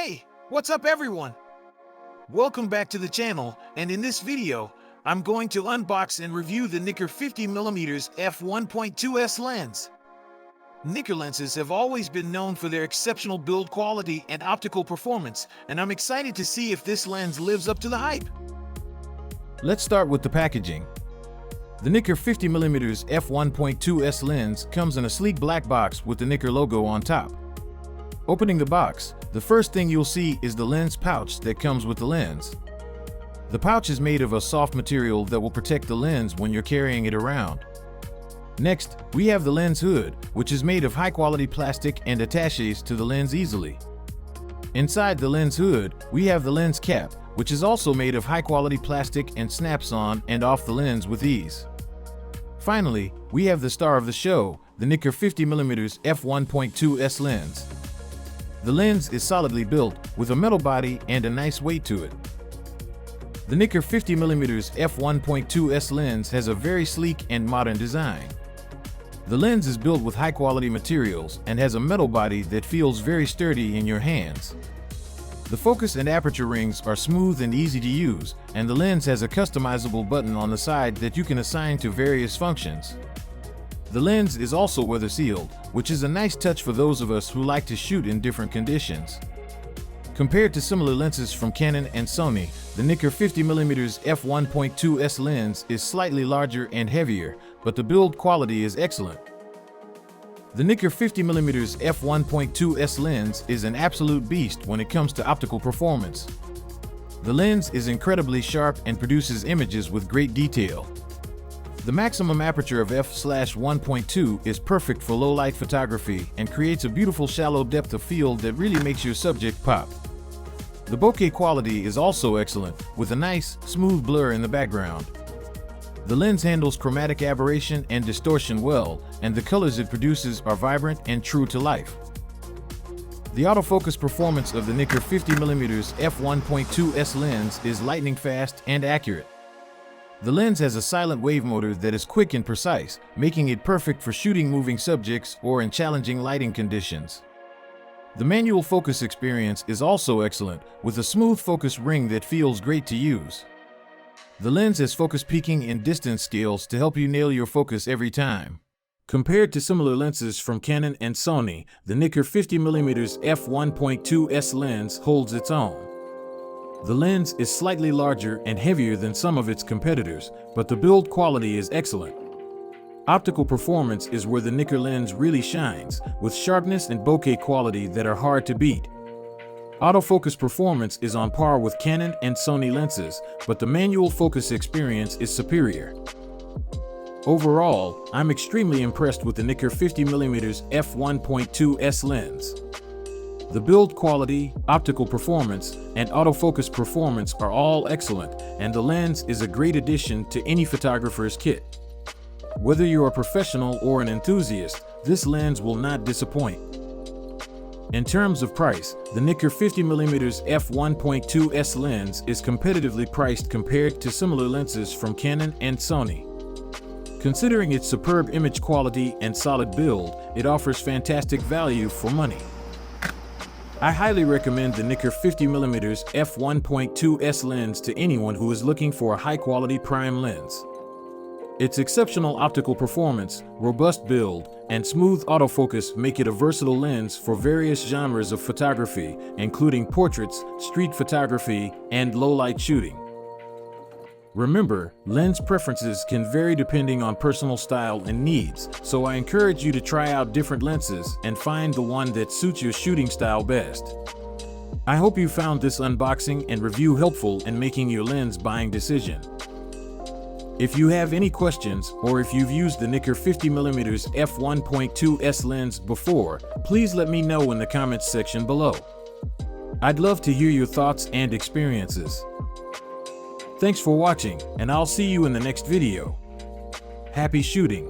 Hey, what's up everyone? Welcome back to the channel, and in this video, I'm going to unbox and review the Nikkor 50mm f1.2 lens. Nikkor lenses have always been known for their exceptional build quality and optical performance, and I'm excited to see if this lens lives up to the hype. Let's start with the packaging. The Nikkor 50mm f1.2 lens comes in a sleek black box with the Nikkor logo on top. Opening the box, the first thing you'll see is the lens pouch that comes with the lens. The pouch is made of a soft material that will protect the lens when you're carrying it around. Next, we have the lens hood, which is made of high-quality plastic and attaches to the lens easily. Inside the lens hood, we have the lens cap, which is also made of high-quality plastic and snaps on and off the lens with ease. Finally, we have the star of the show, the Nikkor 50mm f1.2 lens. The lens is solidly built, with a metal body and a nice weight to it. The Nikkor 50mm f1.2 lens has a very sleek and modern design. The lens is built with high-quality materials and has a metal body that feels very sturdy in your hands. The focus and aperture rings are smooth and easy to use, and the lens has a customizable button on the side that you can assign to various functions. The lens is also weather sealed, which is a nice touch for those of us who like to shoot in different conditions. Compared to similar lenses from Canon and Sony, the Nikkor 50mm f1.2 lens is slightly larger and heavier, but the build quality is excellent. The Nikkor 50mm f1.2 lens is an absolute beast when it comes to optical performance. The lens is incredibly sharp and produces images with great detail. The maximum aperture of f/1.2 is perfect for low-light photography and creates a beautiful shallow depth of field that really makes your subject pop. The bokeh quality is also excellent, with a nice, smooth blur in the background. The lens handles chromatic aberration and distortion well, and the colors it produces are vibrant and true to life. The autofocus performance of the Nikkor 50mm f1.2 lens is lightning fast and accurate. The lens has a silent wave motor that is quick and precise, making it perfect for shooting moving subjects or in challenging lighting conditions. The manual focus experience is also excellent, with a smooth focus ring that feels great to use. The lens has focus peaking and distance scales to help you nail your focus every time. Compared to similar lenses from Canon and Sony, the Nikkor 50mm f1.2 lens holds its own. The lens is slightly larger and heavier than some of its competitors, but the build quality is excellent. Optical performance is where the Nikkor lens really shines, with sharpness and bokeh quality that are hard to beat. Autofocus performance is on par with Canon and Sony lenses, but the manual focus experience is superior. Overall, I'm extremely impressed with the Nikkor 50mm f1.2 lens. The build quality, optical performance, and autofocus performance are all excellent, and the lens is a great addition to any photographer's kit. Whether you're a professional or an enthusiast, this lens will not disappoint. In terms of price, the Nikkor 50mm f1.2 lens is competitively priced compared to similar lenses from Canon and Sony. Considering its superb image quality and solid build, it offers fantastic value for money. I highly recommend the Nikkor 50mm f1.2 lens to anyone who is looking for a high-quality prime lens. Its exceptional optical performance, robust build, and smooth autofocus make it a versatile lens for various genres of photography, including portraits, street photography, and low-light shooting. Remember, lens preferences can vary depending on personal style and needs, so I encourage you to try out different lenses and find the one that suits your shooting style best. I hope you found this unboxing and review helpful in making your lens buying decision. If you have any questions, or if you've used the Nikkor 50mm f1.2 lens before, please let me know in the comments section below. I'd love to hear your thoughts and experiences. Thanks for watching, and I'll see you in the next video. Happy shooting!